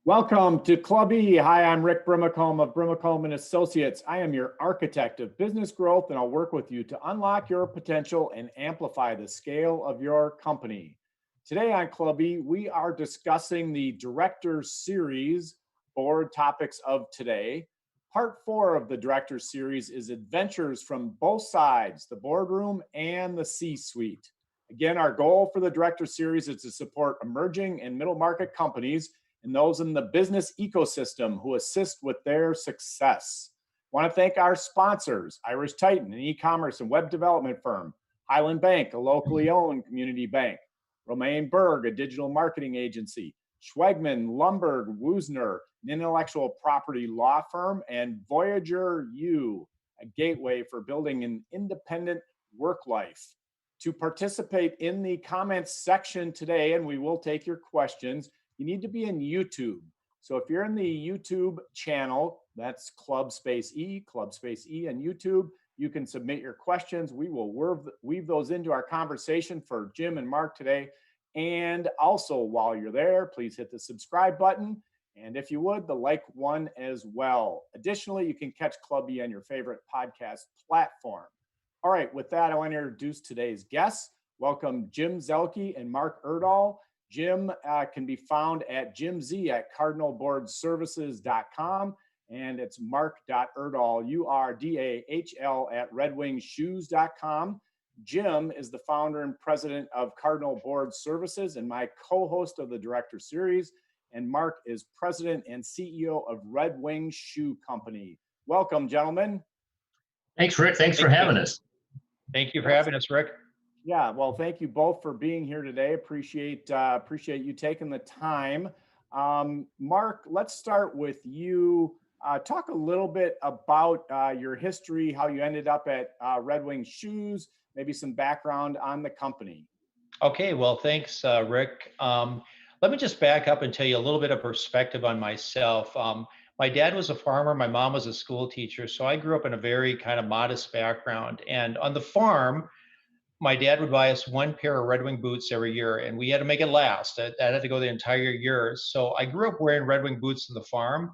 Welcome to Club E. Hi, I'm Rick Brimacombe of Brimacombe and Associates. I am your architect of business growth, and I'll work with you to unlock your potential and amplify the scale of your company. Today on Club E, we are discussing the Directors Series board topics of today. Part 4 of the Directors Series is adventures from both sides, the boardroom and the C-suite. Again, our goal for the Directors Series is to support emerging and middle market companies and those in the business ecosystem who assist with their success. I want to thank our sponsors, Irish Titan, an e-commerce and web development firm, Highland Bank, a locally owned community bank, Romaine Berg, a digital marketing agency, Schwegman, Lumberg, Woosner, an intellectual property law firm, and Voyager U, a gateway for building an independent work life. To participate in the comments section today, and we will take your questions, you need to be in YouTube. So if you're in the YouTube channel, that's Club Space E on YouTube, you can submit your questions. We will weave those into our conversation for Jim and Mark today. And also, while you're there, please hit the subscribe button. And if you would, the like one as well. Additionally, you can catch Club E on your favorite podcast platform. All right, with that, I want to introduce today's guests. Welcome Jim Zuehlke and Mark Urdahl. Jim can be found at Jim Z at cardinalboardservices.com, and it's mark.urdahl, URDAHL, at redwingshoes.com. Jim is the founder and president of Cardinal Board Services and my co-host of the Director Series, and Mark is president and CEO of Red Wing Shoe Company. Welcome, gentlemen. Thanks, Rick. Thanks for having us. Thank you for having us, Rick. Yeah, well, thank you both for being here today. Appreciate you taking the time. Mark, let's start with you. Talk a little bit about your history, how you ended up at Red Wing Shoes, maybe some background on the company. Okay, well, thanks, Rick. Let me just back up and tell you a little bit of perspective on myself. My dad was a farmer, my mom was a school teacher, so I grew up in a very kind of modest background. And on the farm, my dad would buy us one pair of Red Wing boots every year, and we had to make it last. That had to go the entire year. So I grew up wearing Red Wing boots on the farm.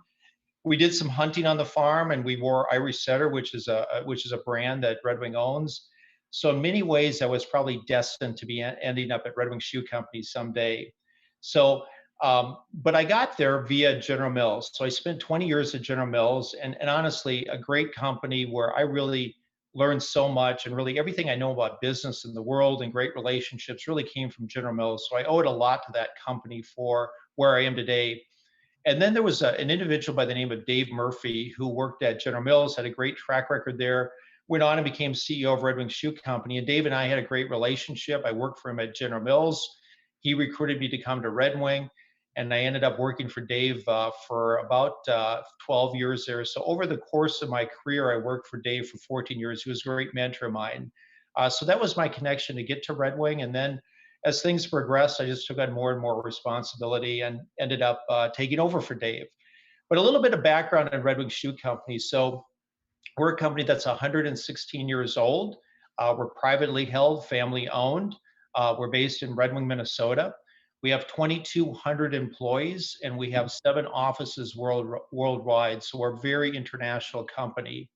We did some hunting on the farm, and we wore Irish Setter, which is a brand that Red Wing owns. So in many ways, I was probably destined to be ending up at Red Wing Shoe Company someday. So, but I got there via General Mills. So I spent 20 years at General Mills, and honestly, a great company where I really learned so much, and really everything I know about business in the world and great relationships really came from General Mills. So I owe it a lot to that company for where I am today. And then there was an individual by the name of Dave Murphy who worked at General Mills, had a great track record there, went on and became CEO of Red Wing Shoe Company. And Dave and I had a great relationship. I worked for him at General Mills. He recruited me to come to Red Wing, and I ended up working for Dave for about 12 years there. So over the course of my career, I worked for Dave for 14 years. He was a great mentor of mine. So that was my connection to get to Red Wing. And then as things progressed, I just took on more and more responsibility and ended up taking over for Dave. But a little bit of background on Red Wing Shoe Company. So we're a company that's 116 years old. We're privately held, family owned. We're based in Red Wing, Minnesota. We have 2,200 employees, and we have 7 offices worldwide. So we're a very international company.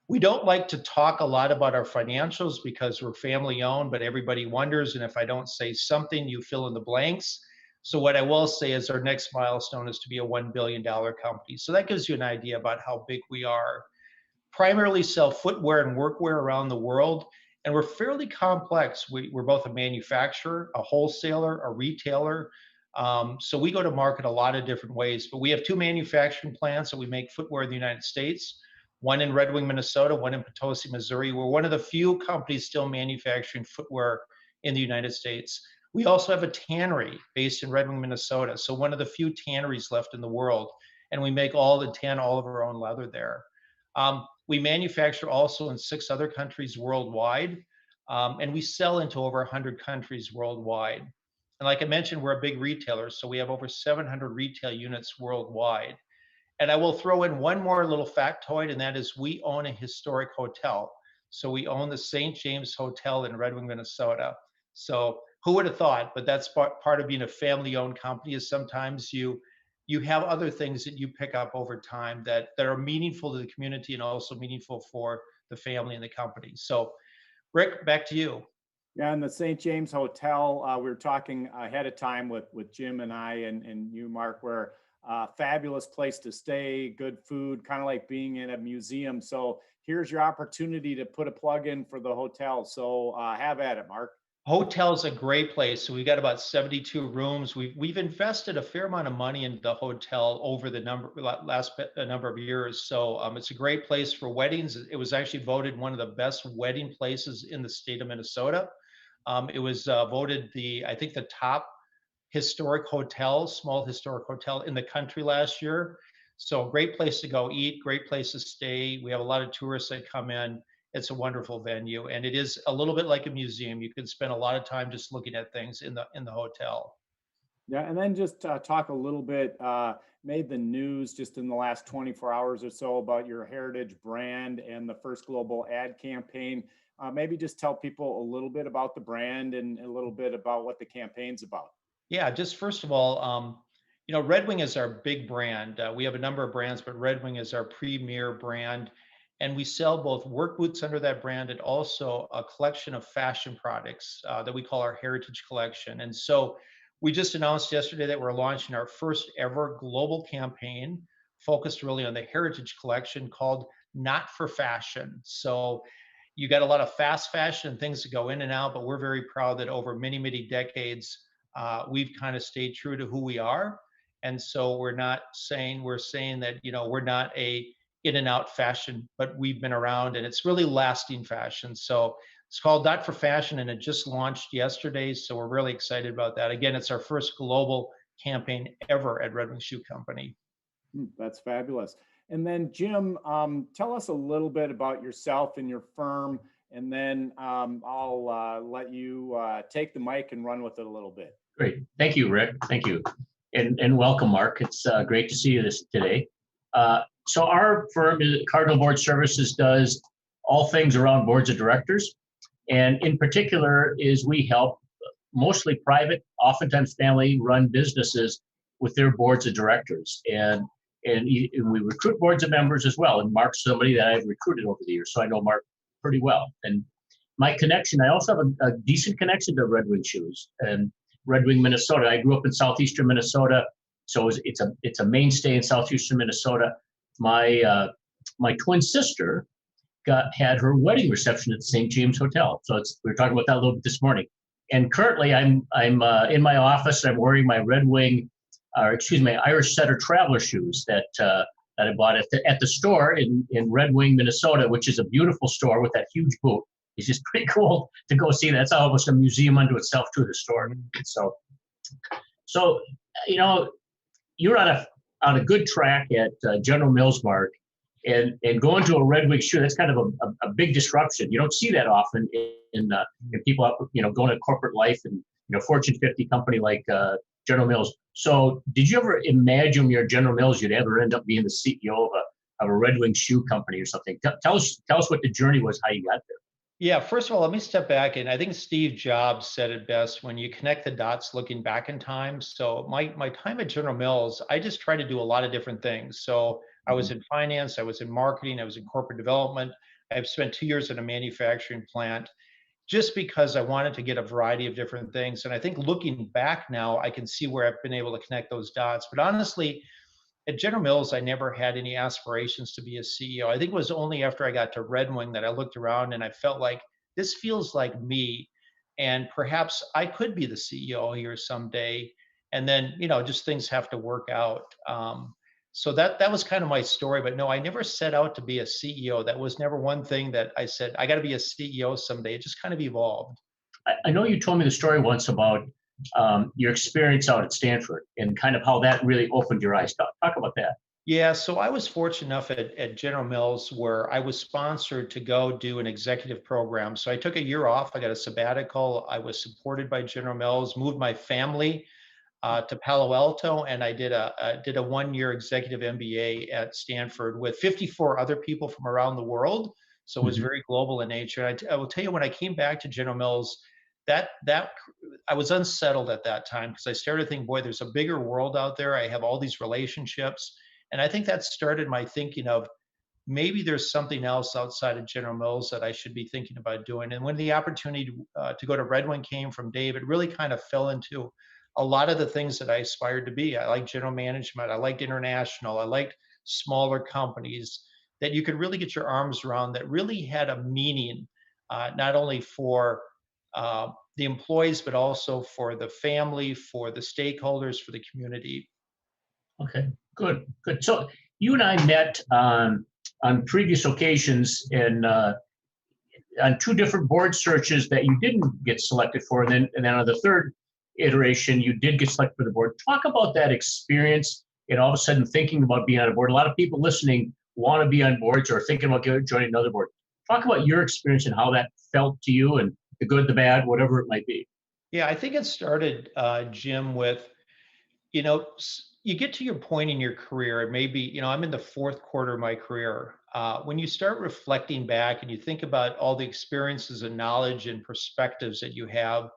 We don't like to talk a lot about our financials because we're family owned, but everybody wonders. And if I don't say something, you fill in the blanks. So what I will say is our next milestone is to be a $1 billion company. So that gives you an idea about how big we are. Primarily sell footwear and workwear around the world. And we're fairly complex. We're both a manufacturer, a wholesaler, a retailer. So we go to market a lot of different ways. But we have 2 manufacturing plants that we make footwear in the United States. One in Red Wing, Minnesota, one in Potosi, Missouri. We're one of the few companies still manufacturing footwear in the United States. We also have a tannery based in Red Wing, Minnesota. So one of the few tanneries left in the world. And we make all of our own leather there. We manufacture also in 6 other countries worldwide, and we sell into over 100 countries worldwide. And like I mentioned, we're a big retailer, so we have over 700 retail units worldwide. And I will throw in one more little factoid, and that is we own a historic hotel. So we own the St. James Hotel in Red Wing, Minnesota. So who would have thought? But that's part of being a family-owned company is sometimes you you have other things that you pick up over time that are meaningful to the community and also meaningful for the family and the company. So, Rick, back to you. Yeah, in the St. James Hotel, we were talking ahead of time with Jim and I and you, Mark, where fabulous place to stay, good food, kind of like being in a museum. So here's your opportunity to put a plug in for the hotel. So have at it, Mark. Hotel's a great place. So we've got about 72 rooms. We've invested a fair amount of money into the hotel over the last number of years. So it's a great place for weddings. It was actually voted one of the best wedding places in the state of Minnesota. It was voted I think the top historic hotel, small historic hotel in the country last year. So great place to go eat, great place to stay. We have a lot of tourists that come in. It's a wonderful venue, and it is a little bit like a museum. You can spend a lot of time just looking at things in the hotel. Yeah, and then just talk a little bit, made the news just in the last 24 hours or so about your heritage brand and the first global ad campaign. Maybe just tell people a little bit about the brand and a little bit about what the campaign's about. Yeah, just first of all, Red Wing is our big brand. We have a number of brands, but Red Wing is our premier brand. And we sell both work boots under that brand and also a collection of fashion products that we call our Heritage Collection. And so we just announced yesterday that we're launching our first ever global campaign focused really on the Heritage Collection called Not for Fashion. So you got a lot of fast fashion and things that go in and out, but we're very proud that over many, many decades, we've kind of stayed true to who we are. And so we're saying that, we're not a in and out fashion, but we've been around and it's really lasting fashion. So it's called Not for Fashion and it just launched yesterday. So we're really excited about that. Again, it's our first global campaign ever at Red Wing Shoe Company. That's fabulous. And then Jim, tell us a little bit about yourself and your firm, and then I'll let you take the mic and run with it a little bit. Great. Thank you, Rick. Thank you. And welcome, Mark. It's great to see you today. So our firm, Cardinal Board Services, does all things around boards of directors. And in particular is we help mostly private, oftentimes family-run businesses with their boards of directors. And we recruit boards of members as well. And Mark's somebody that I've recruited over the years, so I know Mark pretty well. And my connection, I also have a decent connection to Red Wing Shoes and Red Wing, Minnesota. I grew up in southeastern Minnesota, so it's a mainstay in southeastern Minnesota. My twin sister had her wedding reception at the St. James Hotel. So we were talking about that a little bit this morning. And currently, I'm in my office. I'm wearing my Red Wing, my Irish Setter traveler shoes that I bought at the store in Red Wing, Minnesota, which is a beautiful store with that huge boot. It's just pretty cool to go see that. It's almost a museum unto itself to the store. So you're on a good track at General Mills, Mark, and going to a Red Wing shoe. That's kind of a big disruption. You don't see that often in people going to corporate life and Fortune 50 company like General Mills. So did you ever imagine your General Mills you'd ever end up being the CEO of a Red Wing shoe company or something? Tell us what the journey was, how you got there. Yeah, first of all, let me step back. And I think Steve Jobs said it best when you connect the dots looking back in time. So my time at General Mills, I just tried to do a lot of different things. So I was in finance, I was in marketing, I was in corporate development. I've spent 2 years in a manufacturing plant just because I wanted to get a variety of different things. And I think looking back now, I can see where I've been able to connect those dots. But honestly, at General Mills, I never had any aspirations to be a CEO. I think it was only after I got to Red Wing that I looked around and I felt like this feels like me, and perhaps I could be the CEO here someday. And then, just things have to work out. So that was kind of my story. But no, I never set out to be a CEO. That was never one thing that I said, I got to be a CEO someday. It just kind of evolved. I know you told me the story once about your experience out at Stanford and kind of how that really opened your eyes. Talk about that. Yeah, so I was fortunate enough at General Mills where I was sponsored to go do an executive program. So I took a year off. I got a sabbatical. I was supported by General Mills, moved my family to Palo Alto, and I did a 1-year executive MBA at Stanford with 54 other people from around the world. So it was very global in nature. And I will tell you, when I came back to General Mills, that I was unsettled at that time because I started thinking, boy, there's a bigger world out there. I have all these relationships. And I think that started my thinking of maybe there's something else outside of General Mills that I should be thinking about doing. And when the opportunity to go to Red Wing came from Dave, it really kind of fell into a lot of the things that I aspired to be. I liked general management. I liked international. I liked smaller companies that you could really get your arms around that really had a meaning, not only for the employees, but also for the family, for the stakeholders, for the community. Okay, good, good. So you and I met on previous occasions and on two different board searches that you didn't get selected for, and then on the third iteration you did get selected for the board. Talk about that experience and all of a sudden thinking about being on a board. A lot of people listening want to be on boards or thinking about joining another board. Talk about your experience and how that felt to you, and the good, the bad, whatever it might be. Yeah, I think it started, Jim, with, you know, you get to your point in your career, and maybe, you know, I'm in the fourth quarter of my career. When you start reflecting back and you think about all the experiences and knowledge and perspectives that you have,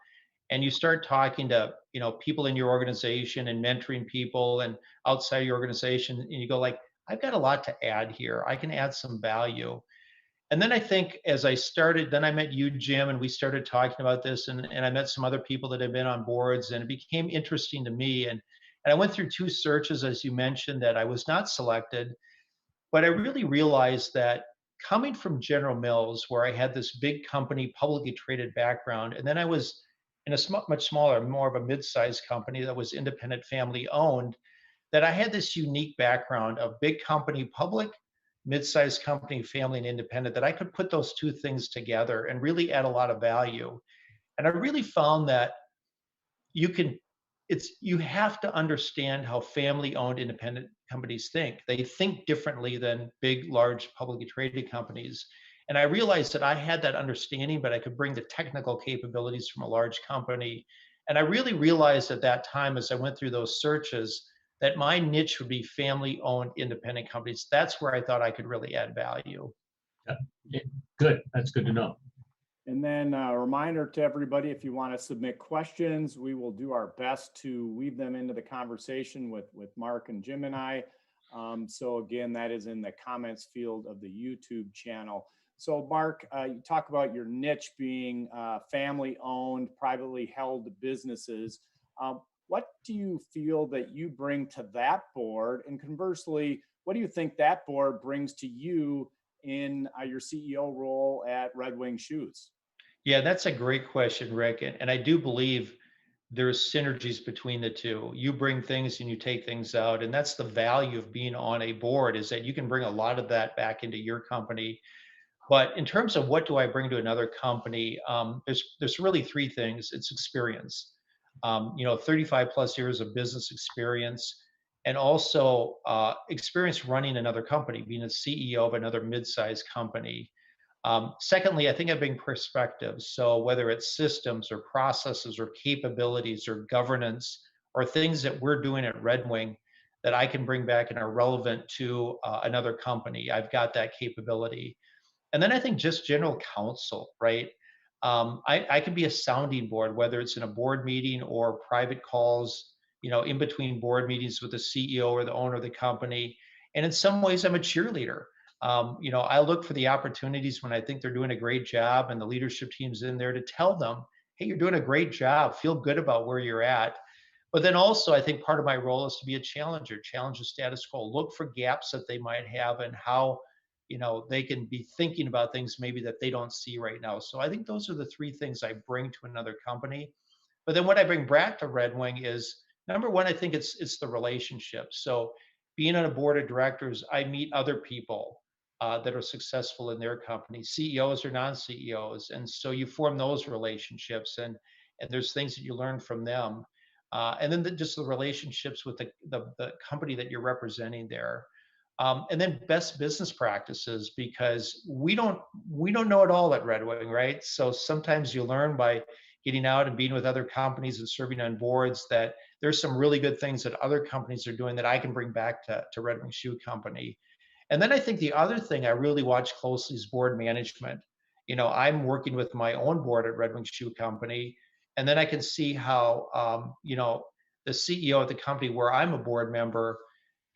and you start talking to, you know, people in your organization and mentoring people and outside your organization, and you go like, I've got a lot to add here. I can add some value. And then I think as I started, then I met you, Jim, and we started talking about this, and I met some other people that have been on boards, and it became interesting to me. And I went through two searches, as you mentioned, that I was not selected, but I really realized that coming from General Mills, where I had this big company, publicly traded background, and then I was in a much smaller, more of a mid-sized company that was independent family owned, that I had this unique background of big company, public, mid-sized company, family, and independent, that I could put those two things together and really add a lot of value. And I really found that you can, you have to understand how family-owned independent companies think. They think differently than big, large, publicly traded companies. And I realized that I had that understanding, but I could bring the technical capabilities from a large company. And I really realized at that time, as I went through those searches, that my niche would be family-owned independent companies. That's where I thought I could really add value. Yeah, good, that's good to know. And then a reminder to everybody, if you want to submit questions, we will do our best to weave them into the conversation with Mark and Jim and I. So again, that is in the comments field of the YouTube channel. So Mark, you talk about your niche being family-owned, privately held businesses. What do you feel that you bring to that board? And conversely, what do you think that board brings to you in your CEO role at Red Wing Shoes? Yeah, that's a great question, Rick. And I do believe there's synergies between the two. You bring things and you take things out. And that's the value of being on a board, is that you can bring a lot of that back into your company. But in terms of what do I bring to another company, there's really three things. It's experience, 35 plus years of business experience, and also experience running another company, being a CEO of another mid-sized company. Secondly, I think I bring perspective. So whether it's systems or processes or capabilities or governance or things that we're doing at Red Wing that I can bring back and are relevant to another company, I've got that capability. And then I think just general counsel, right? I can be a sounding board, whether it's in a board meeting or private calls, in between board meetings with the CEO or the owner of the company. And in some ways, I'm a cheerleader. I look for the opportunities when I think they're doing a great job and the leadership team's in there to tell them, hey, you're doing a great job. Feel good about where you're at. But then also, I think part of my role is to be a challenger, challenge the status quo, look for gaps that they might have and how they can be thinking about things maybe that they don't see right now. So I think those are the three things I bring to another company. But then what I bring back to Red Wing is, number one, I think it's the relationship. So being on a board of directors, I meet other people that are successful in their company, CEOs or non-CEOs. And so you form those relationships, and there's things that you learn from them. And then just the relationships with the company that you're representing there. And then best business practices, because we don't know it all at Red Wing, right? So sometimes you learn by getting out and being with other companies and serving on boards that there's some really good things that other companies are doing that I can bring back to Red Wing Shoe Company. And then I think the other thing I really watch closely is board management. I'm working with my own board at Red Wing Shoe Company, and then I can see how, the CEO of the company where I'm a board member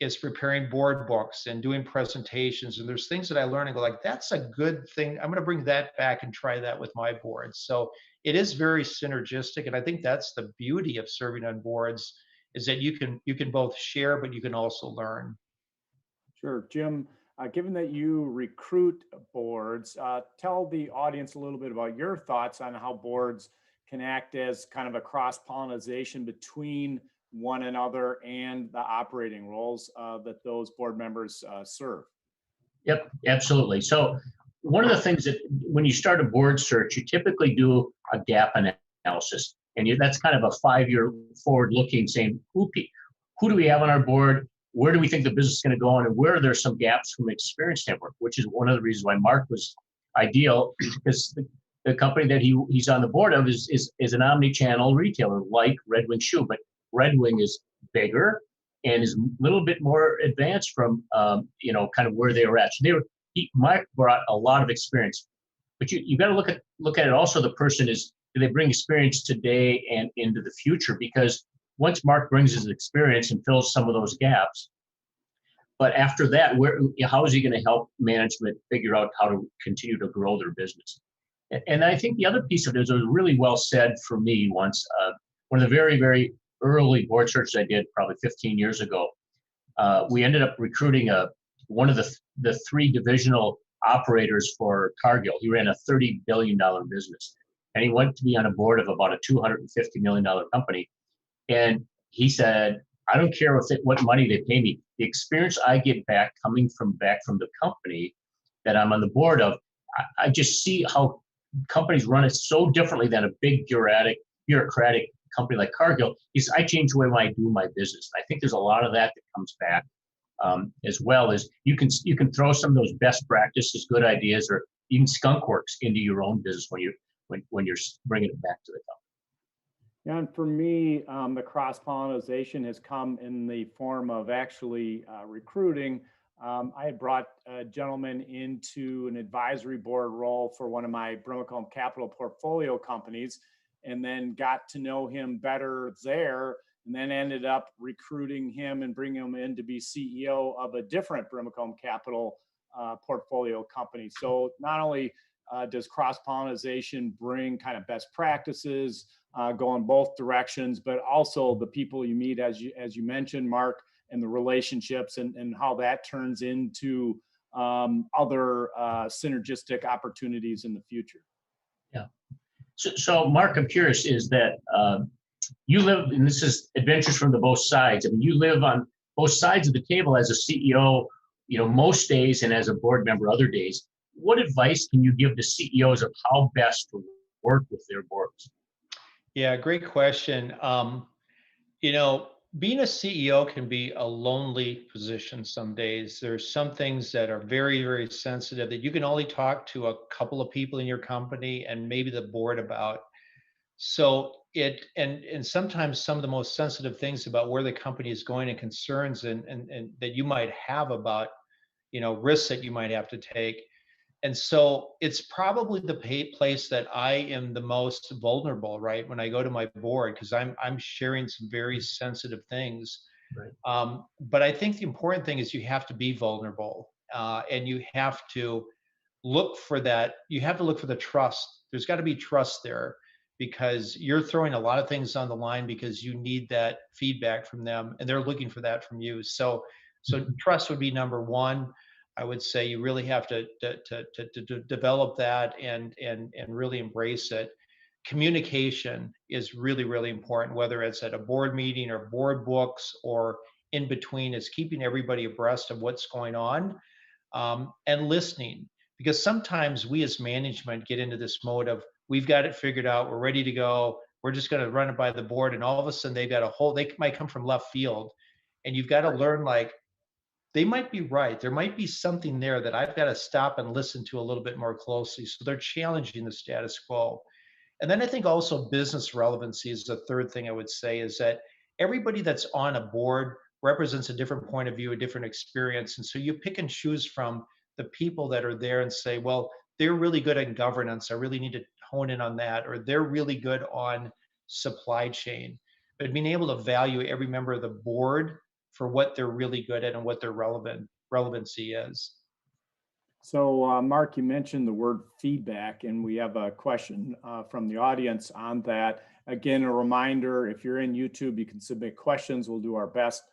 is preparing board books and doing presentations. And there's things that I learn and go like, that's a good thing. I'm going to bring that back and try that with my board. So it is very synergistic. And I think that's the beauty of serving on boards is that you can both share, but you can also learn. Sure. Jim, given that you recruit boards, tell the audience a little bit about your thoughts on how boards can act as kind of a cross pollination between one another and the operating roles that those board members serve. Yep, absolutely. So one of the things that when you start a board search, you typically do a gap analysis, and that's kind of a 5-year forward looking, saying who do we have on our board, where do we think the business is going to go on, and where are there some gaps from an experience standpoint, which is one of the reasons why Mark was ideal, because the company that he's on the board of is an omni-channel retailer like Red Wing Shoe, but Red Wing is bigger and is a little bit more advanced from kind of where they were at. So Mark brought a lot of experience, but you got to look at it also. The person do they bring experience today and into the future? Because once Mark brings his experience and fills some of those gaps, but after that, how is he going to help management figure out how to continue to grow their business? And I think the other piece of it was really well said for me once. One of the very, very early board searches I did probably 15 years ago, we ended up recruiting one of the 3 divisional operators for Cargill. He ran a $30 billion business, and he went to be on a board of about a $250 million company. And he said, I don't care what money they pay me. The experience I get back coming from the company that I'm on the board of, I just see how companies run it so differently than a big bureaucratic company like Cargill. I change the way I do my business. I think there's a lot of that comes back, as well as you can throw some of those best practices, good ideas, or even skunk works into your own business when you're bringing it back to the company. Yeah, and for me, the cross-pollination has come in the form of actually recruiting. I had brought a gentleman into an advisory board role for one of my Brimacombe Capital portfolio companies, and then got to know him better there, and then ended up recruiting him and bringing him in to be CEO of a different Brimacombe Capital portfolio company. So not only does cross-pollination bring kind of best practices, go in both directions, but also the people you meet, as you mentioned, Mark, and the relationships and how that turns into other synergistic opportunities in the future. Yeah. So Mark, I'm curious, is that you live, and this is adventures from the both sides. I mean, you live on both sides of the table as a CEO, most days, and as a board member other days. What advice can you give to CEOs of how best to work with their boards? Yeah, great question. Being a CEO can be a lonely position some days. There's some things that are very, very sensitive that you can only talk to a couple of people in your company and maybe the board about. So and sometimes some of the most sensitive things about where the company is going and concerns and that you might have about, risks that you might have to take. And so it's probably the place that I am the most vulnerable, right? When I go to my board, because I'm sharing some very sensitive things. Right. But I think the important thing is you have to be vulnerable, and you have to look for that. You have to look for the trust. There's got to be trust there because you're throwing a lot of things on the line because you need that feedback from them, and they're looking for that from you. So trust would be number one. I would say you really have to develop that and really embrace it. Communication is really, really important, whether it's at a board meeting or board books or in between. It's keeping everybody abreast of what's going on, and listening. Because sometimes we as management get into this mode of we've got it figured out, we're ready to go, we're just going to run it by the board, and all of a sudden they might come from left field, and you've got to learn like they might be right. There might be something there that I've got to stop and listen to a little bit more closely. So they're challenging the status quo. And then I think also business relevancy is the third thing I would say is that everybody that's on a board represents a different point of view, a different experience. And so you pick and choose from the people that are there and say, well, they're really good at governance. I really need to hone in on that. Or they're really good on supply chain. But being able to value every member of the board for what they're really good at and what their relevancy is. So, Mark, you mentioned the word feedback, and we have a question from the audience on that. Again, a reminder, if you're in YouTube, you can submit questions. We'll do our best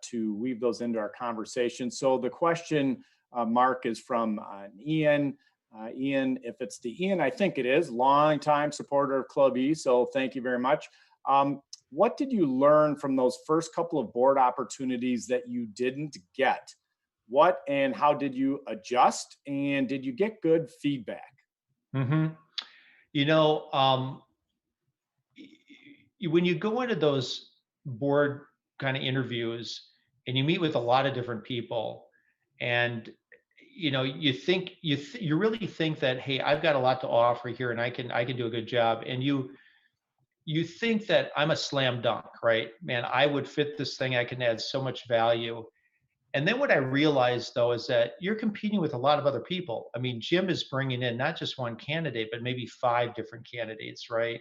to weave those into our conversation. So the question, Mark, is from Ian. Ian, if it's the Ian, I think it is, longtime supporter of Club E, so thank you very much. What did you learn from those first couple of board opportunities that you didn't get? What and how did you adjust? And did you get good feedback? Mm-hmm. You know, when you go into those board kind of interviews and you meet with a lot of different people, and you think you really think that, hey, I've got a lot to offer here, and I can do a good job, and you think that I'm a slam dunk, right? Man, I would fit this thing. I can add so much value. And then what I realized, though, is that you're competing with a lot of other people. I mean, Jim is bringing in not just one candidate, but maybe 5 different candidates, right?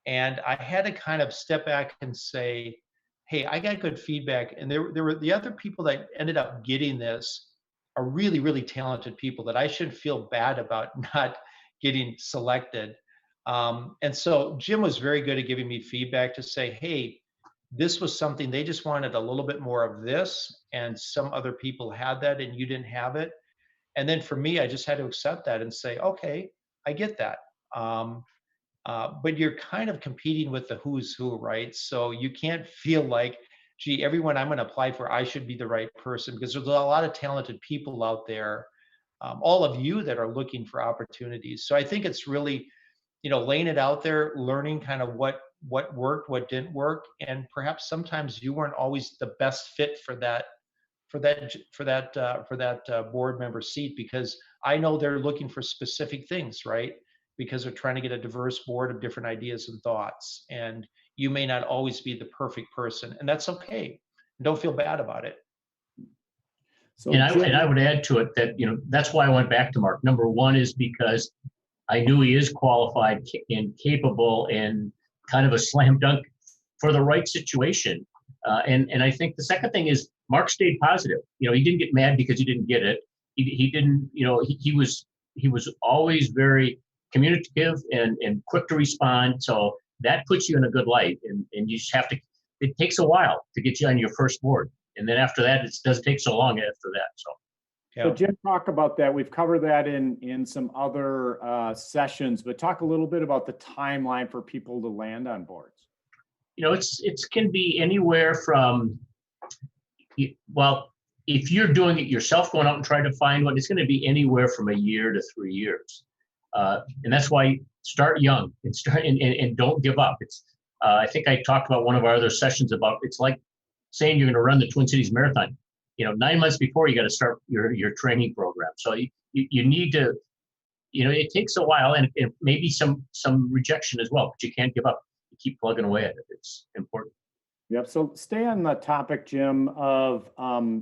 And I had to kind of step back and say, hey, I got good feedback. And there were the other people that ended up getting this are really, really talented people that I shouldn't feel bad about not getting selected. And so Jim was very good at giving me feedback to say, hey, this was something they just wanted a little bit more of this, and some other people had that and you didn't have it. And then for me, I just had to accept that and say, okay, I get that. But you're kind of competing with the who's who, right? So you can't feel like, gee, everyone I'm going to apply for, I should be the right person, because there's a lot of talented people out there, all of you that are looking for opportunities. So I think it's really, laying it out there, learning kind of what worked, what didn't work, and perhaps sometimes you weren't always the best fit for that board member seat, because I know they're looking for specific things, right? Because they're trying to get a diverse board of different ideas and thoughts, and you may not always be the perfect person, and that's okay. Don't feel bad about it. So, And Jim, I would add to it that, that's why I went back to Mark. Number one is because I knew he is qualified and capable and kind of a slam dunk for the right situation. And I think the second thing is Mark stayed positive. He didn't get mad because he didn't get it. He didn't, he was always very communicative and quick to respond. So that puts you in a good light. And you just have to, it takes a while to get you on your first board. And then after that, it doesn't take so long after that. So. Yeah. So Jim, talk about that. We've covered that in some other sessions, but talk a little bit about the timeline for people to land on boards. It can be anywhere from, well, if you're doing it yourself, going out and trying to find one, it's going to be anywhere from a year to 3 years. And that's why start young and don't give up. It's I think I talked about one of our other sessions about, it's like saying you're going to run the Twin Cities Marathon. 9 months before you got to start your training program. So you need to, it takes a while and maybe some rejection as well, but you can't give up. You keep plugging away at it. It's important. Yep. So stay on the topic, Jim, of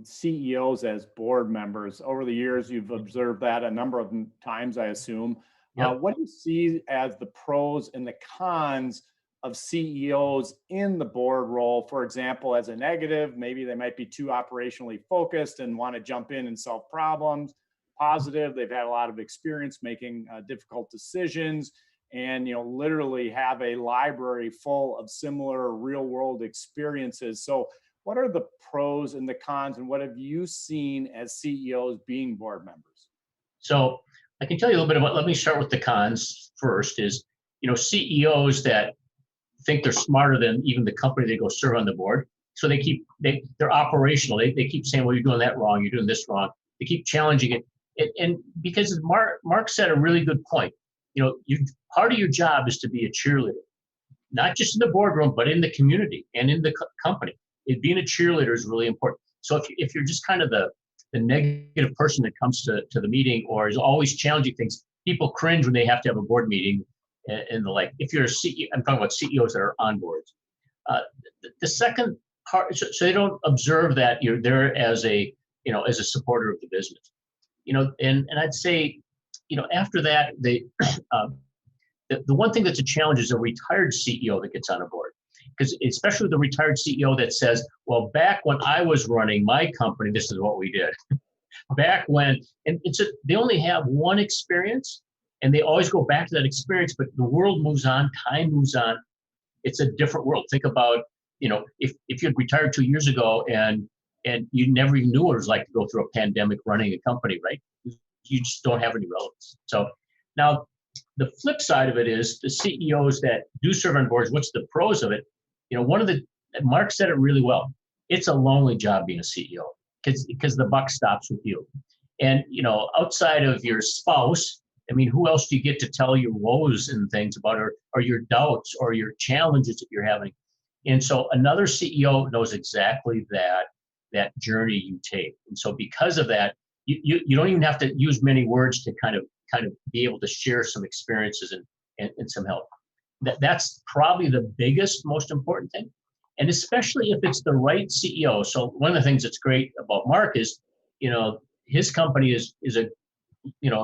CEOs as board members. Over the years, you've observed that a number of times, I assume. Yep. What do you see as the pros and the cons of CEOs in the board role? For example, as a negative, maybe they might be too operationally focused and want to jump in and solve problems. Positive, they've had a lot of experience making difficult decisions and literally have a library full of similar real world experiences. So what are the pros and the cons, and what have you seen as CEOs being board members? So I can tell you a little bit about, let me start with the cons first, is CEOs that think they're smarter than even the company they go serve on the board. So they're operational. They keep saying, well, you're doing that wrong. You're doing this wrong. They keep challenging it. And because Mark said a really good point, part of your job is to be a cheerleader, not just in the boardroom, but in the community and in the company. Being a cheerleader is really important. So if you're just kind of the negative person that comes to the meeting or is always challenging things, people cringe when they have to have a board meeting and the like. If you're a CEO, I'm talking about CEOs that are on boards. The second part, so they don't observe that you're there as a supporter of the business. And I'd say after that, uh, the one thing that's a challenge is a retired CEO that gets on a board. Because especially the retired CEO that says, well, back when I was running my company, this is what we did. Back when, and they only have one experience and they always go back to that experience, but the world moves on, time moves on. It's a different world. Think about, if you had retired 2 years ago and you never even knew what it was like to go through a pandemic running a company, right? You just don't have any relevance. So now the flip side of it is the CEOs that do serve on boards, what's the pros of it? Mark said it really well. It's a lonely job being a CEO because the buck stops with you. And, outside of your spouse, I mean, who else do you get to tell your woes and things about, or your doubts or your challenges that you're having? And so another CEO knows exactly that journey you take. And so because of that, you don't even have to use many words to kind of be able to share some experiences and some help. That's probably the biggest, most important thing. And especially if it's the right CEO. So one of the things that's great about Mark is, his company is a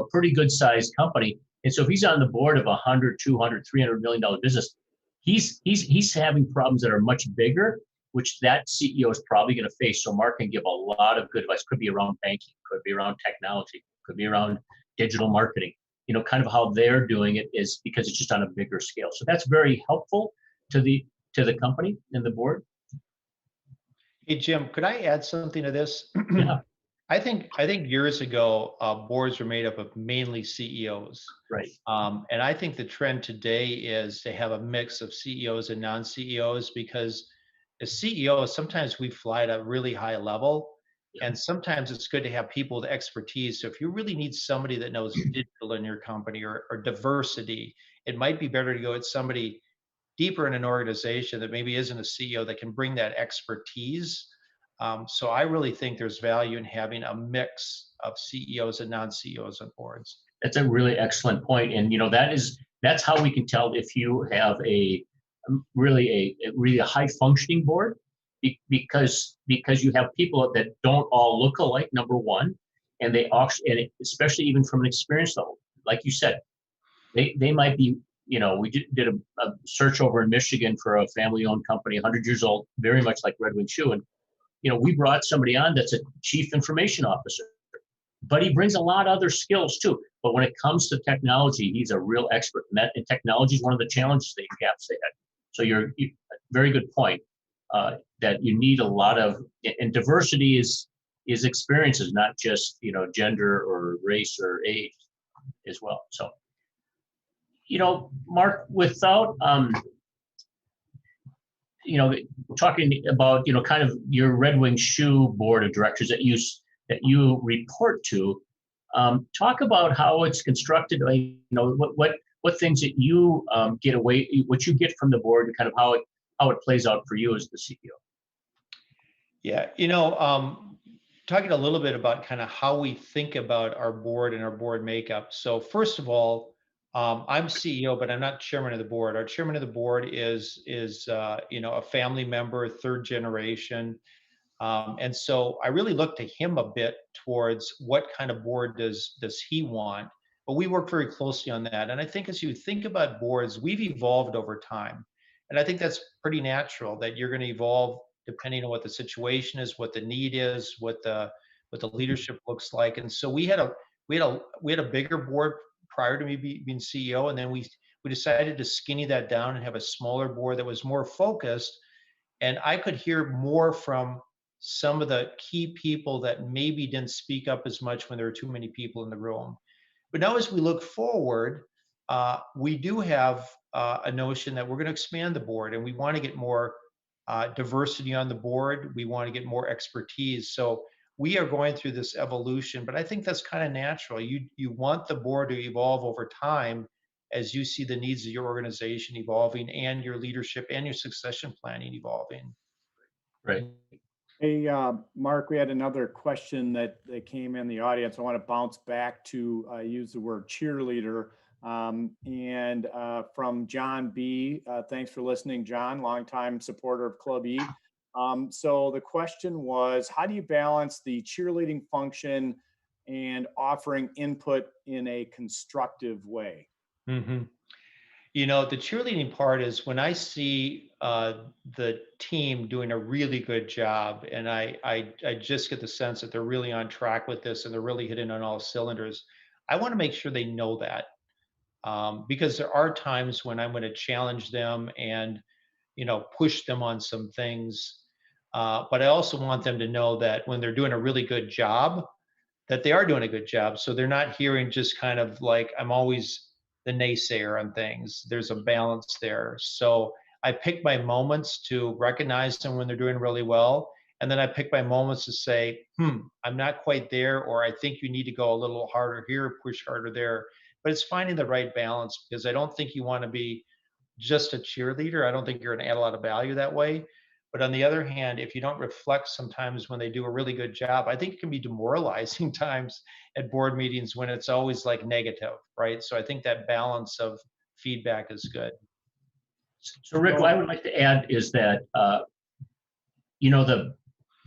pretty good sized company. And so if he's on the board of 100, 200, $300 million business, he's having problems that are much bigger, which that CEO is probably going to face. So Mark can give a lot of good advice. Could be around banking, could be around technology, could be around digital marketing. Kind of how they're doing it is because it's just on a bigger scale. So that's very helpful to the company and the board. Hey, Jim, could I add something to this? Yeah. I think years ago, boards were made up of mainly CEOs. Right. And I think the trend today is to have a mix of CEOs and non-CEOs, because as CEOs, sometimes we fly at a really high level. Yeah. And sometimes it's good to have people with expertise. So if you really need somebody that knows digital in your company or diversity, it might be better to go with somebody deeper in an organization that maybe isn't a CEO that can bring that expertise. So I really think there's value in having a mix of CEOs and non-CEOs on boards. That's a really excellent point. And, that's how we can tell if you have a really high functioning board, because you have people that don't all look alike, number one, and especially even from an experience level, like you said, they might be, we did a search over in Michigan for a family-owned company, 100 years old, very much like Red Wing Shoe. And, we brought somebody on that's a chief information officer, but he brings a lot of other skills too. But when it comes to technology, he's a real expert. And technology is one of the challenges that gaps they had. So you're very good point, that you need a lot of, and diversity is experiences, not just, gender or race or age as well. So, Mark, without, talking about, kind of your Red Wing Shoe board of directors that you report to, talk about how it's constructed, what things that you what you get from the board, and kind of how it plays out for you as the CEO. Yeah, talking a little bit about kind of how we think about our board and our board makeup. So first of all, I'm CEO, but I'm not chairman of the board. Our chairman of the board is a family member, third generation. And so I really look to him a bit towards what kind of board does he want. But we work very closely on that. And I think as you think about boards, we've evolved over time. And I think that's pretty natural that you're going to evolve depending on what the situation is, what the need is, what the leadership looks like. And so we had a bigger board prior to me being CEO, and then we decided to skinny that down and have a smaller board that was more focused. And I could hear more from some of the key people that maybe didn't speak up as much when there were too many people in the room. But now as we look forward, we do have a notion that we're going to expand the board, and we want to get more diversity on the board. We want to get more expertise. So we are going through this evolution, but I think that's kind of natural. You want the board to evolve over time as you see the needs of your organization evolving and your leadership and your succession planning evolving. Right. Hey, Mark, we had another question that came in the audience. I want to bounce back to use the word cheerleader. And from John B. Thanks for listening, John, longtime supporter of Club E. So the question was, how do you balance the cheerleading function and offering input in a constructive way. Mm-hmm. You know, the cheerleading part is when I see the team doing a really good job, and I just get the sense that they're really on track with this and they're really hitting on all cylinders. I want to make sure they know that, because there are times when I'm going to challenge them and, you know, push them on some things. But I also want them to know that when they're doing a really good job, that they are doing a good job. So they're not hearing just kind of like, I'm always the naysayer on things. There's a balance there. So I pick my moments to recognize them when they're doing really well. And then I pick my moments to say, I'm not quite there, or I think you need to go a little harder here, push harder there. But it's finding the right balance, because I don't think you want to be just a cheerleader. I don't think you're going to add a lot of value that way. But on the other hand, if you don't reflect sometimes when they do a really good job, I think it can be demoralizing times at board meetings when it's always like negative, right? So I think that balance of feedback is good. So Rick, what I would like to add is that, you know,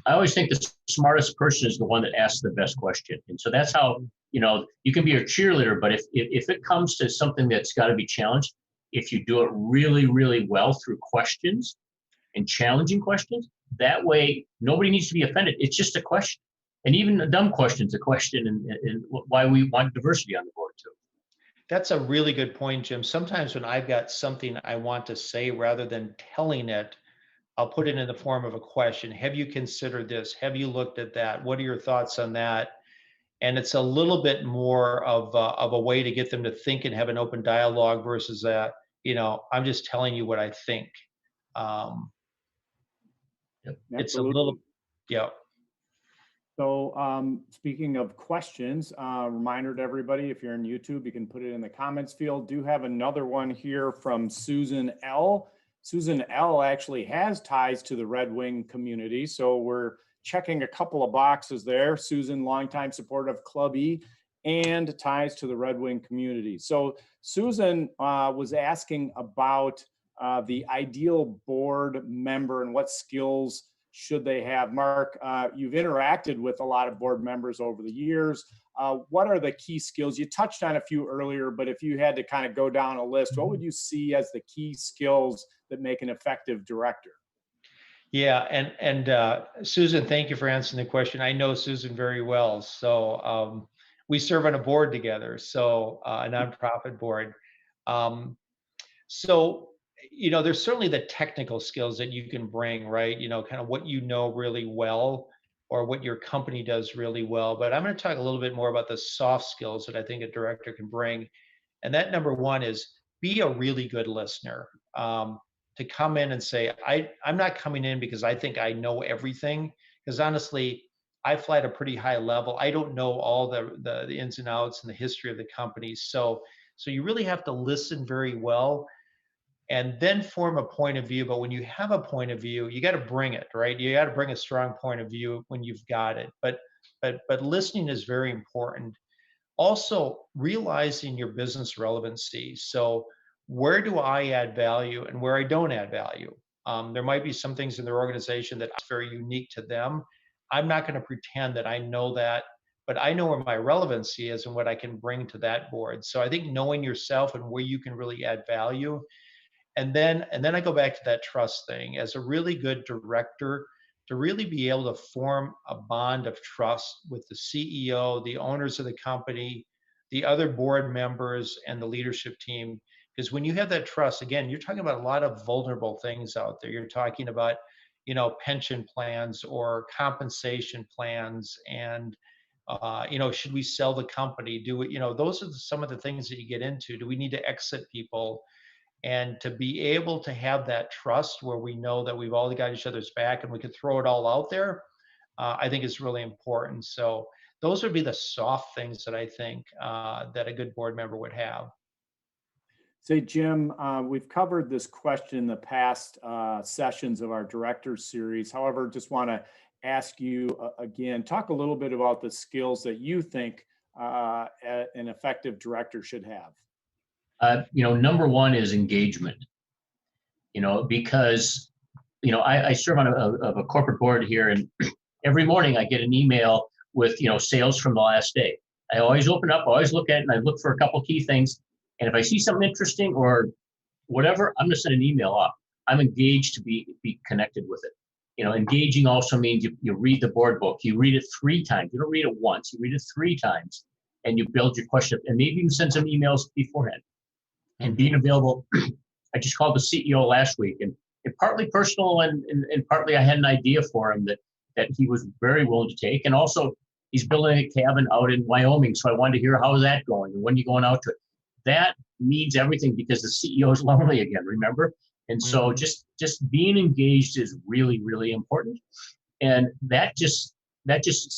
I always think the smartest person is the one that asks the best question. And so that's how, you know, you can be a cheerleader, but if it comes to something that's got to be challenged, if you do it really, really well through questions and challenging questions, that way nobody needs to be offended. It's just a question. And even a dumb question's a question, and why we want diversity on the board too. That's a really good point, Jim. Sometimes when I've got something I want to say, rather than telling it, I'll put it in the form of a question. Have you considered this? Have you looked at that? What are your thoughts on that? And it's a little bit more of a way to get them to think and have an open dialogue versus that, you know, I'm just telling you what I think. It's a little, yeah. So speaking of questions, reminder to everybody, if you're in YouTube, you can put it in the comments field. Do have another one here from Susan L. Susan L actually has ties to the Red Wing community, so we're checking a couple of boxes there. Susan, longtime supporter of Club E and ties to the Red Wing community. So Susan was asking about the ideal board member and what skills should they have. Mark, you've interacted with a lot of board members over the years. What are the key skills? You touched on a few earlier, but if you had to kind of go down a list, what would you see as the key skills that make an effective director? Yeah, and Susan, thank you for answering the question. I know Susan very well. So we serve on a board together, so a nonprofit board. So, you know, there's certainly the technical skills that you can bring, right? You know, kind of what you know really well, or what your company does really well. But I'm going to talk a little bit more about the soft skills that I think a director can bring. And that number one is be a really good listener. To come in and say, I'm not coming in because I think I know everything. Because honestly, I fly at a pretty high level. I don't know all the ins and outs and the history of the company. So you really have to listen very well and then form a point of view. But when you have a point of view, you got to bring it, right? You got to bring a strong point of view when you've got it. But listening is very important. Also, realizing your business relevancy. So where do I add value and where I don't add value? There might be some things in their organization that's very unique to them. I'm not going to pretend that I know that, but I know where my relevancy is and what I can bring to that board. So I think knowing yourself and where you can really add value. And then I go back to that trust thing. As a really good director, to really be able to form a bond of trust with the CEO, the owners of the company, the other board members, and the leadership team. Because when you have that trust, again, you're talking about a lot of vulnerable things out there. You're talking about, you know, pension plans or compensation plans, and you know, should we sell the company? Do it? You know, those are some of the things that you get into. Do we need to exit people? And to be able to have that trust where we know that we've all got each other's back and we can throw it all out there, I think is really important. So those would be the soft things that I think that a good board member would have. Say, Jim, we've covered this question in the past sessions of our directors series. However, just want to ask you again, talk a little bit about the skills that you think an effective director should have. You know, number one is engagement. You know, because, you know, I serve on a corporate board here, and every morning I get an email with, sales from the last day. I always open up, always look at it, and I look for a couple key things. And if I see something interesting or whatever, I'm going to send an email off. I'm engaged to be connected with it. Engaging also means you read the board book. You read it 3 times. You don't read it once. You read it 3 times, and you build your question, and maybe even send some emails beforehand. And being available. I just called the CEO last week, and partly personal, and partly I had an idea for him that he was very willing to take. And also, he's building a cabin out in Wyoming, so I wanted to hear how is that going, and when are you going out to it? That means everything because the CEO is lonely again, remember? And so just being engaged is really, really important. And that just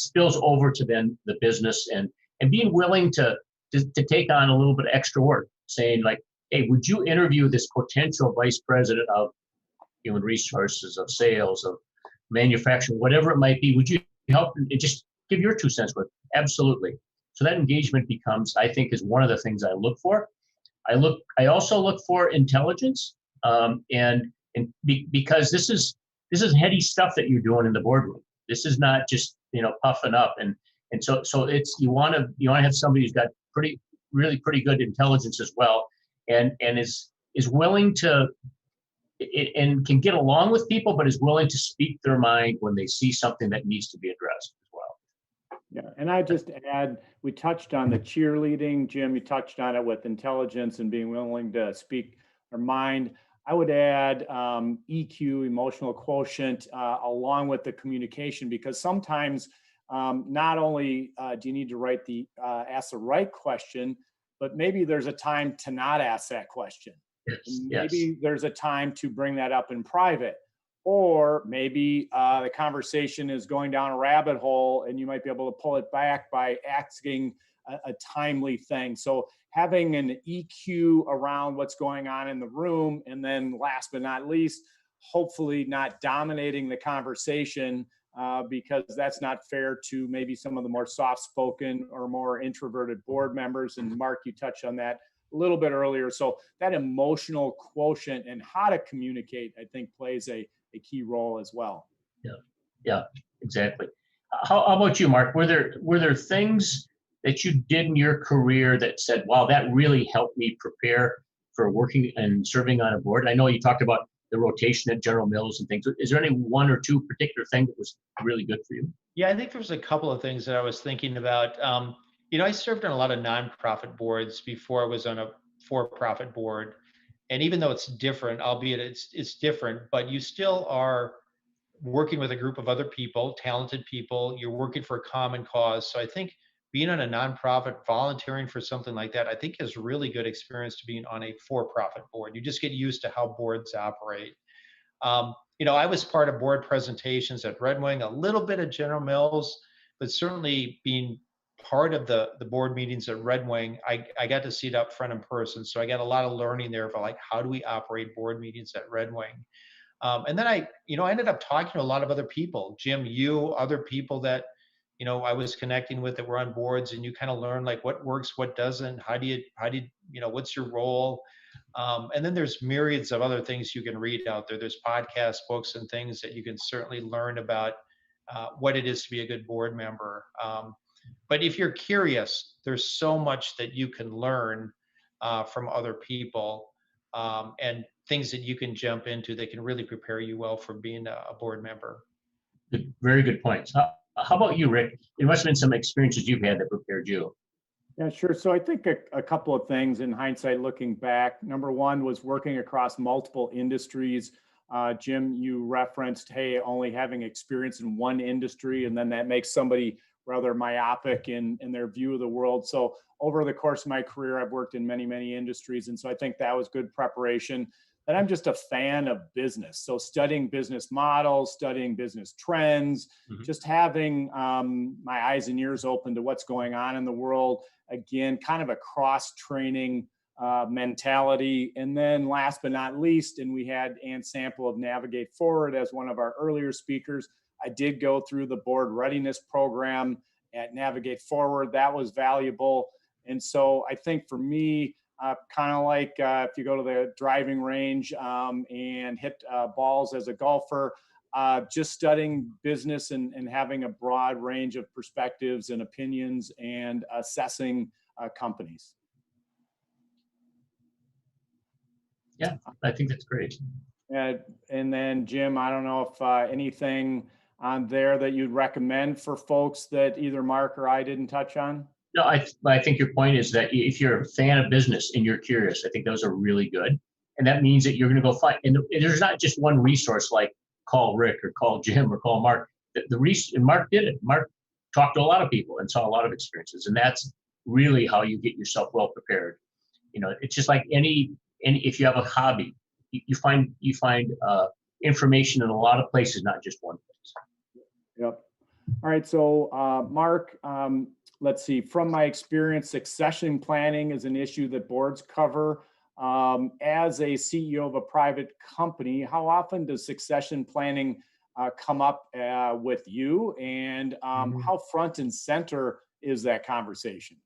spills over to then the business and being willing to take on a little bit of extra work, saying like, hey, would you interview this potential vice president of human resources, of sales, of manufacturing, whatever it might be? Would you help and just give your 2 cents worth? Absolutely. So that engagement becomes, I think, is one of the things I look for. I also look for intelligence, because this is heady stuff that you're doing in the boardroom. This is not just puffing up, and so it's you want to have somebody who's got really pretty good intelligence as well, and is willing to and can get along with people, but is willing to speak their mind when they see something that needs to be addressed as well. Yeah, and I just add, we touched on the cheerleading, Jim, you touched on it with intelligence and being willing to speak their mind. I would add EQ, emotional quotient, along with the communication, because sometimes not only do you need to ask the right question, but maybe there's a time to not ask that question. Maybe there's a time to bring that up in private. Or maybe the conversation is going down a rabbit hole and you might be able to pull it back by asking a timely thing. So having an EQ around what's going on in the room, and then last but not least, hopefully not dominating the conversation, because that's not fair to maybe some of the more soft-spoken or more introverted board members. And Mark, you touched on that a little bit earlier. So that emotional quotient and how to communicate, I think, plays a key role as well. Yeah, exactly. How about you, Mark? Were there things that you did in your career that said, wow, that really helped me prepare for working and serving on a board? I know you talked about the rotation at General Mills and things. Is there any 1 or 2 particular thing that was really good for you? Yeah, I think there was a couple of things that I was thinking about. I served on a lot of nonprofit boards before I was on a for-profit board. And even though it's different, albeit it's different, but you still are working with a group of other people, talented people. You're working for a common cause. So I think being on a nonprofit, volunteering for something like that, I think is really good experience to being on a for-profit board. You just get used to how boards operate. I was part of board presentations at Red Wing, a little bit at General Mills, but certainly being part of the board meetings at Red Wing, I got to see it up front in person. So I got a lot of learning there for like, how do we operate board meetings at Red Wing? And then I ended up talking to a lot of other people, Jim, other people that, I was connecting with that were on boards, and you kind of learn like what works, what doesn't, how do you, what's your role? And then there's myriads of other things you can read out there. There's podcasts, books, and things that you can certainly learn about what it is to be a good board member. But if you're curious, there's so much that you can learn from other people, and things that you can jump into that can really prepare you well for being a board member. Very good points. How about you, Rick? There must have been some experiences you've had that prepared you. Yeah, sure. So I think a couple of things in hindsight, looking back. Number one was working across multiple industries. Jim, you referenced, hey, only having experience in one industry, and then that makes somebody rather myopic in their view of the world. So over the course of my career, I've worked in many, many industries. And so I think that was good preparation. And I'm just a fan of business. So studying business models, studying business trends, just having my eyes and ears open to what's going on in the world. Again, kind of a cross-training mentality. And then last but not least, and we had Ann Sample of Navigate Forward as one of our earlier speakers, I did go through the board readiness program at Navigate Forward. That was valuable. And so I think for me, kind of like if you go to the driving range and hit balls as a golfer, just studying business and having a broad range of perspectives and opinions and assessing companies. Yeah, I think that's great. And then Jim, I don't know if anything on there that you'd recommend for folks that either Mark or I didn't touch on? No, I think your point is that if you're a fan of business and you're curious, I think those are really good. And that means that you're going to go find, and there's not just one resource like call Rick or call Jim or call Mark. And Mark did it. Mark talked to a lot of people and saw a lot of experiences. And that's really how you get yourself well prepared. You know, it's just like any if you have a hobby, you find information in a lot of places, not just one place. Yep. All right. So Mark, let's see, from my experience, succession planning is an issue that boards cover. As a CEO of a private company, how often does succession planning come up with you, and how front and center is that conversation?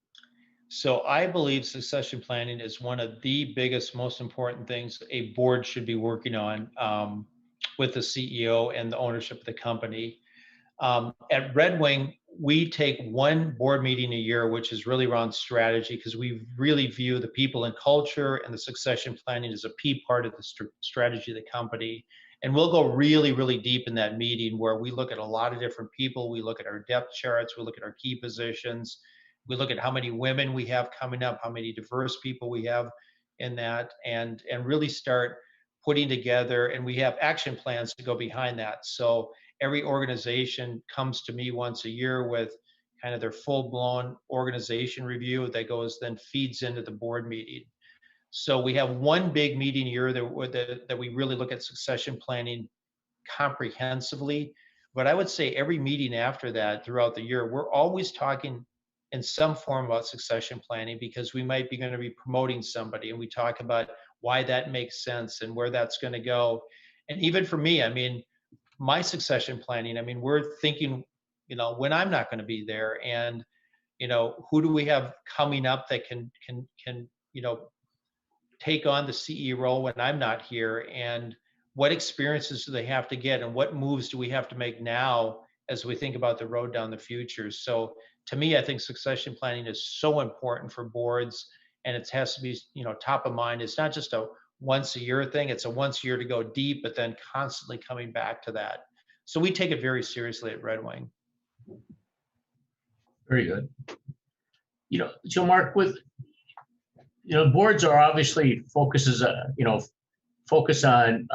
So I believe succession planning is one of the biggest, most important things a board should be working on with the CEO and the ownership of the company. At Red Wing, we take one board meeting a year, which is really around strategy, because we really view the people and culture and the succession planning as a key part of the strategy of the company. And we'll go really, really deep in that meeting where we look at a lot of different people. We look at our depth charts. We look at our key positions. We look at how many women we have coming up, how many diverse people we have in that, and really start putting together, and we have action plans to go behind that. So every organization comes to me once a year with kind of their full-blown organization review that goes, then feeds into the board meeting. So we have one big meeting a year that we really look at succession planning comprehensively. But I would say every meeting after that throughout the year, we're always talking in some form about succession planning, because we might be going to be promoting somebody, and we talk about why that makes sense and where that's going to go. And even for me, I mean, my succession planning, I mean, we're thinking, you know, when I'm not going to be there, and, you know, who do we have coming up that can, you know, take on the CEO role when I'm not here, and what experiences do they have to get, and what moves do we have to make now as we think about the road down the future. So to me, I think succession planning is so important for boards, and it has to be, you know, top of mind. It's not just a once a year thing. It's a once a year to go deep, but then constantly coming back to that. So we take it very seriously at Red Wing. Very good. You know, so Mark, with, you know, boards are obviously focus on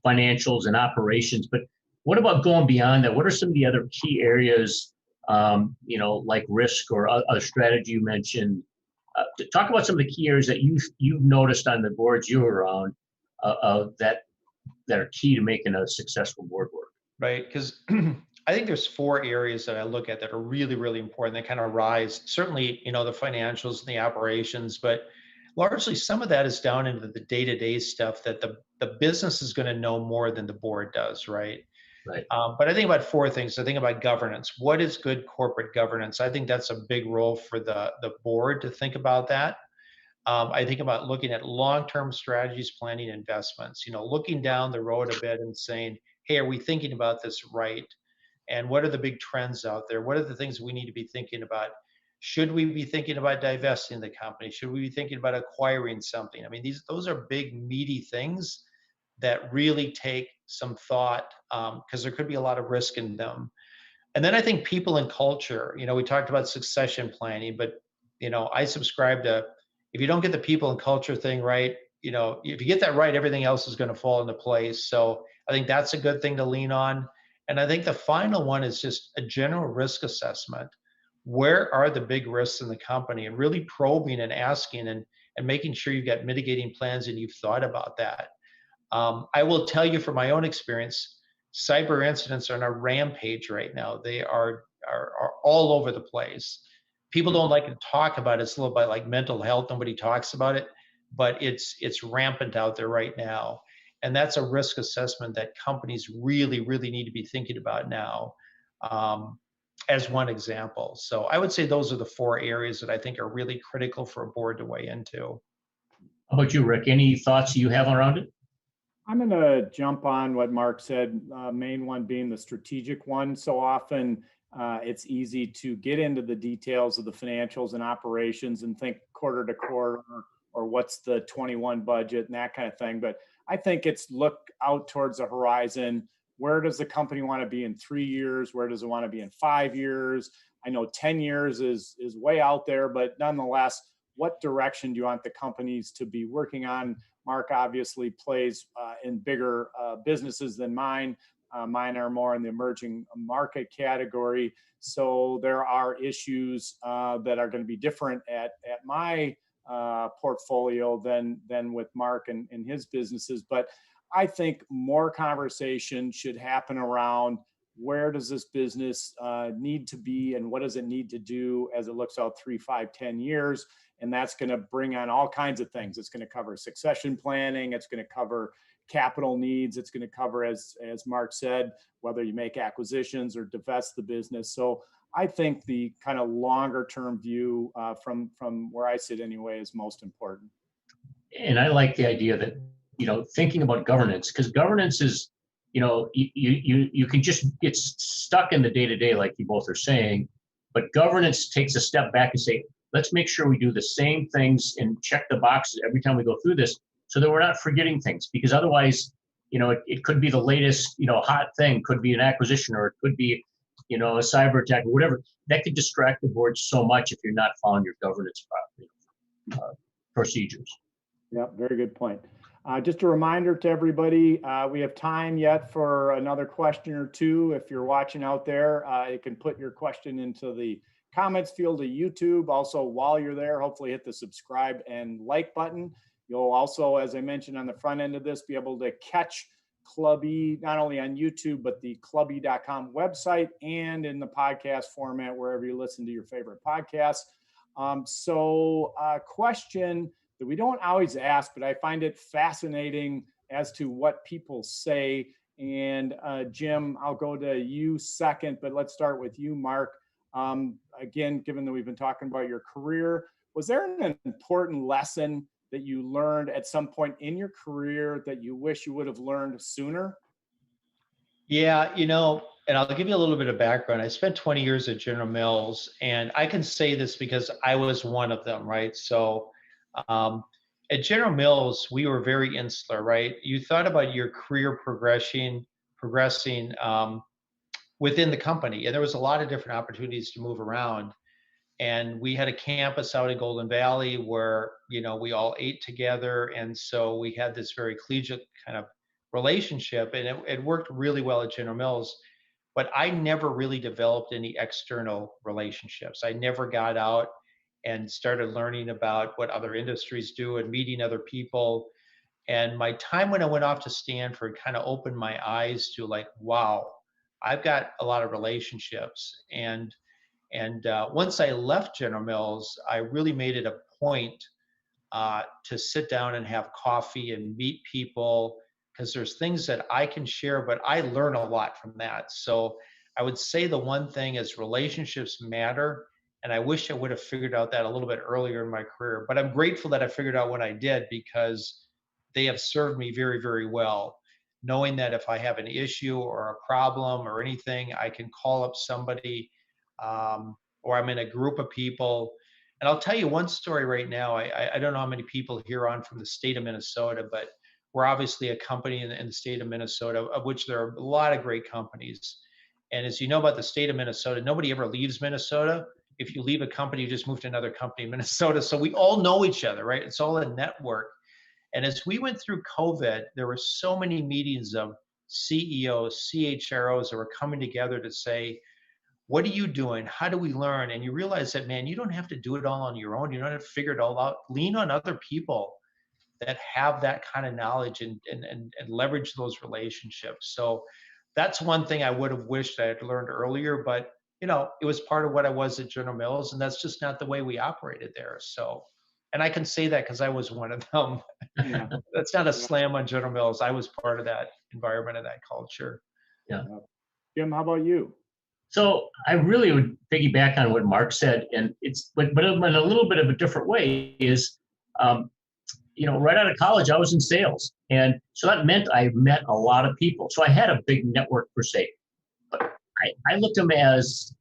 financials and operations, but what about going beyond that? What are some of the other key areas, you know, like risk or other strategy you mentioned? Talk about some of the key areas that you've noticed on the boards you were on that are key to making a successful board work. Right, because I think there's 4 areas that I look at that are really, really important. They kind of rise, certainly, you know, the financials and the operations, but largely some of that is down into the day-to-day stuff that the business is going to know more than the board does, right? Right. But I think about 4 things. I think about governance. What is good corporate governance? I think that's a big role for the board to think about that. I think about looking at long-term strategies, planning investments, you know, looking down the road a bit and saying, hey, are we thinking about this right? And what are the big trends out there? What are the things we need to be thinking about? Should we be thinking about divesting the company? Should we be thinking about acquiring something? I mean, those are big, meaty things that really take some thought, because there could be a lot of risk in them. And then I think people and culture, you know, we talked about succession planning, but, you know, I subscribe to, if you don't get the people and culture thing right, you know, if you get that right, everything else is going to fall into place. So I think that's a good thing to lean on. And I think the final one is just a general risk assessment. Where are the big risks in the company, and really probing and asking and making sure you've got mitigating plans and you've thought about that. I will tell you from my own experience, cyber incidents are on a rampage right now. They are all over the place. People don't like to talk about it. It's a little bit like mental health. Nobody talks about it, but it's rampant out there right now. And that's a risk assessment that companies really, really need to be thinking about now, as one example. So I would say those are the 4 areas that I think are really critical for a board to weigh into. How about you, Rick? Any thoughts you have around it? I'm going to jump on what Mark said, main one being the strategic one. So often it's easy to get into the details of the financials and operations and think quarter to quarter or what's the 21 budget and that kind of thing. But I think it's look out towards the horizon. Where does the company want to be in 3 years? Where does it want to be in 5 years? I know 10 years is way out there, but nonetheless, what direction do you want the companies to be working on? Mark obviously plays in bigger businesses than mine. Mine are more in the emerging market category. So there are issues that are going to be different at my portfolio than with Mark and his businesses. But I think more conversation should happen around where does this business need to be and what does it need to do as it looks out 3, 5, 10 years. And that's going to bring on all kinds of things. It's going to cover succession planning. It's going to cover capital needs. It's going to cover, as Mark said, whether you make acquisitions or divest the business. So I think the kind of longer term view from where I sit anyway is most important. And I like the idea that, thinking about governance, because governance is, you can just get stuck in the day-to-day like you both are saying, but governance takes a step back and say, let's make sure we do the same things and check the boxes every time we go through this so that we're not forgetting things, because otherwise, it could be the latest, hot thing, could be an acquisition, or it could be, a cyber attack or whatever. That could distract the board so much if you're not following your governance procedures. Yeah, very good point. Just a reminder to everybody, we have time yet for another question or two. If you're watching out there, you can put your question into the comments field of YouTube. Also, while you're there, hopefully hit the subscribe and like button. You'll also, as I mentioned on the front end of this, be able to catch Clubby not only on YouTube, but the clubby.com website and in the podcast format, wherever you listen to your favorite podcasts. So a question that we don't always ask, but I find it fascinating as to what people say. And Jim, I'll go to you second, but let's start with you, Mark. Again, given that we've been talking about your career, was there an important lesson that you learned at some point in your career that you wish you would have learned sooner? Yeah, and I'll give you a little bit of background. I spent 20 years at General Mills, and I can say this because I was one of them, right? So at General Mills, we were very insular, right? You thought about your career progressing within the company, and there was a lot of different opportunities to move around. And we had a campus out in Golden Valley where, we all ate together. And so we had this very collegiate kind of relationship, and it worked really well at General Mills. But I never really developed any external relationships. I never got out and started learning about what other industries do and meeting other people. And my time when I went off to Stanford kind of opened my eyes to like, wow, I've got a lot of relationships. And once I left General Mills, I really made it a point to sit down and have coffee and meet people, because there's things that I can share, but I learn a lot from that. So I would say the one thing is relationships matter. And I wish I would have figured out that a little bit earlier in my career. But I'm grateful that I figured out what I did, because they have served me very, very well. Knowing that if I have an issue or a problem or anything, I can call up somebody, or I'm in a group of people. And I'll tell you one story right now. I don't know how many people here on from the state of Minnesota, but we're obviously a company in the state of Minnesota, of which there are a lot of great companies. And as you know about the state of Minnesota, nobody ever leaves Minnesota. If you leave a company, you just move to another company in Minnesota. So we all know each other, right? It's all a network. And as we went through COVID, there were so many meetings of CEOs, CHROs that were coming together to say, what are you doing? How do we learn? And you realize that, man, you don't have to do it all on your own. You don't have to figure it all out. Lean on other people that have that kind of knowledge and leverage those relationships. So that's one thing I would have wished I had learned earlier, but it was part of what I was at General Mills, and that's just not the way we operated there. So, and I can say that because I was one of them. Yeah. That's not a slam on General Mills. I was part of that environment and that culture. Yeah. Jim, how about you? So I really would piggyback on what Mark said, and but in a little bit of a different way is, right out of college, I was in sales. And so that meant I met a lot of people. So I had a big network per se. But I looked at them as,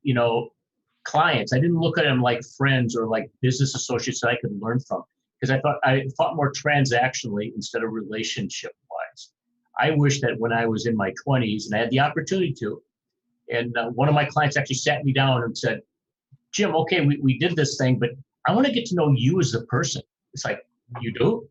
clients. I didn't look at them like friends or like business associates that I could learn from, because I thought more transactionally instead of relationship wise. I wish that when I was in my 20s and I had the opportunity to, and one of my clients actually sat me down and said, Jim, okay, we did this thing, but I want to get to know you as a person. It's like, you do?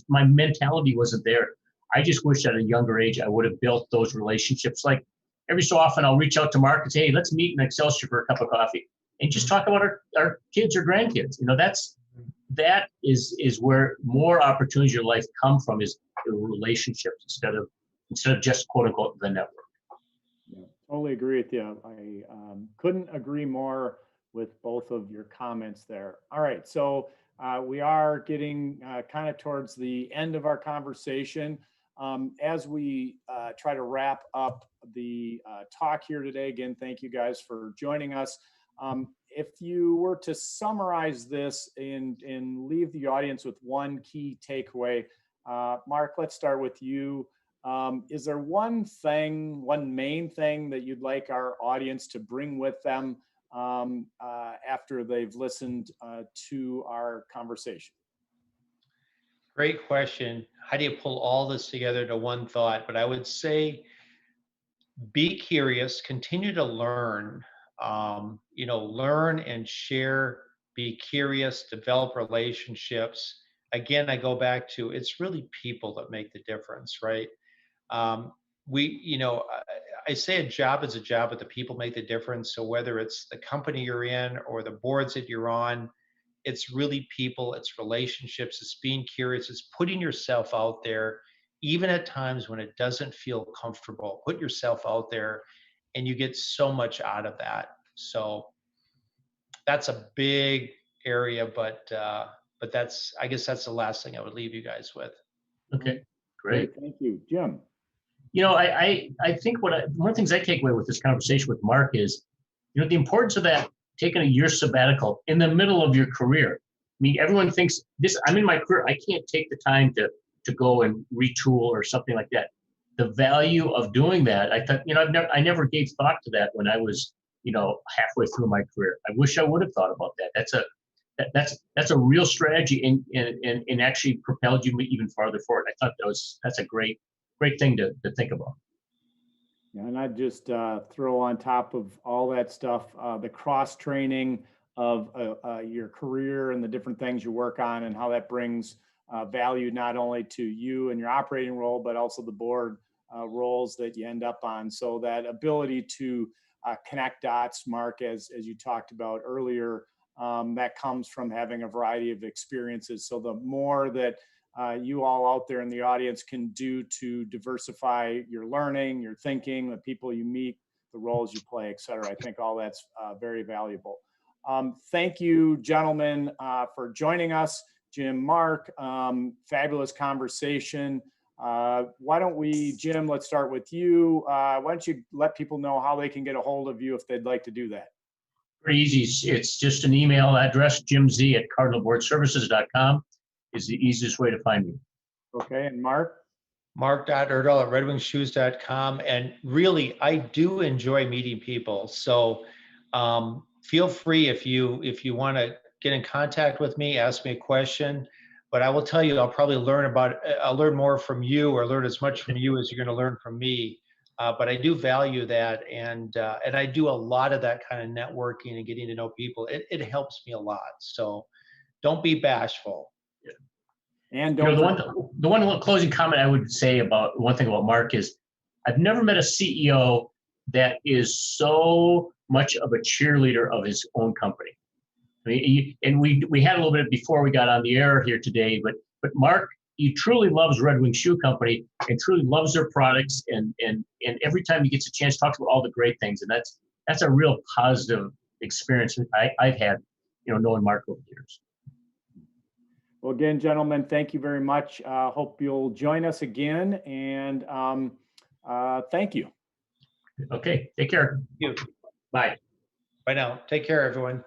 My mentality wasn't there. I just wish at a younger age I would have built those relationships. Like every so often I'll reach out to Mark and say, hey, let's meet in Excelsior for a cup of coffee and just talk about our kids or grandkids. That is where more opportunities in your life come from, is the relationships instead of just quote unquote the network. Yeah, totally agree with you. I couldn't agree more with both of your comments there. All right, so we are getting kind of towards the end of our conversation. As we try to wrap up the talk here today, again, thank you guys for joining us. If you were to summarize this and leave the audience with one key takeaway, Mark, let's start with you. Is there one main thing that you'd like our audience to bring with them after they've listened to our conversation? Great question. How do you pull all this together to one thought? But I would say be curious, continue to learn, learn and share, be curious, develop relationships. Again, I go back to, it's really people that make the difference, right? I say a job is a job, but the people make the difference. So whether it's the company you're in or the boards that you're on, it's really people, it's relationships, it's being curious, it's putting yourself out there, even at times when it doesn't feel comfortable. Put yourself out there and you get so much out of that. So that's a big area, but I guess that's the last thing I would leave you guys with. Okay, great. Thank you. Jim? I think one of the things I take away with this conversation with Mark is, the importance of that, taking a year sabbatical in the middle of your career. I mean, everyone thinks I'm in my career, I can't take the time to go and retool or something like that. The value of doing that, I thought, I never gave thought to that when I was, halfway through my career. I wish I would have thought about that. That's a real strategy and actually propelled you even farther forward. I thought that's a great thing to think about. Yeah, and I'd just throw on top of all that stuff, the cross training of your career and the different things you work on, and how that brings value not only to you and your operating role, but also the board roles that you end up on. So that ability to connect dots, Mark, as you talked about earlier, that comes from having a variety of experiences. So the more that you all out there in the audience can do to diversify your learning, your thinking, the people you meet, the roles you play, et cetera. I think all that's very valuable. Thank you, gentlemen, for joining us. Jim, Mark, fabulous conversation. Why don't we, Jim, let's start with you. Why don't you let people know how they can get a hold of you if they'd like to do that? Very easy. It's just an email address, jimz@cardinalboardservices.com. is the easiest way to find me. Okay, and Mark? Mark.Urdahl@redwingshoes.com. And really, I do enjoy meeting people. So feel free if you want to get in contact with me, ask me a question. But I will tell you, I'll learn more from you, or learn as much from you as you're going to learn from me. But I do value that, and I do a lot of that kind of networking and getting to know people. It helps me a lot. So don't be bashful. And the one closing comment I would say about one thing about Mark is, I've never met a CEO that is so much of a cheerleader of his own company. I mean, and we had a little bit before we got on the air here today, but Mark, he truly loves Red Wing Shoe Company and truly loves their products, and every time he gets a chance, talks about all the great things, and that's a real positive experience I've had, knowing Mark over the years. Well, again, gentlemen, thank you very much. Hope you'll join us again, and thank you. Okay, take care. Thank you. Bye. Bye now. Take care, everyone.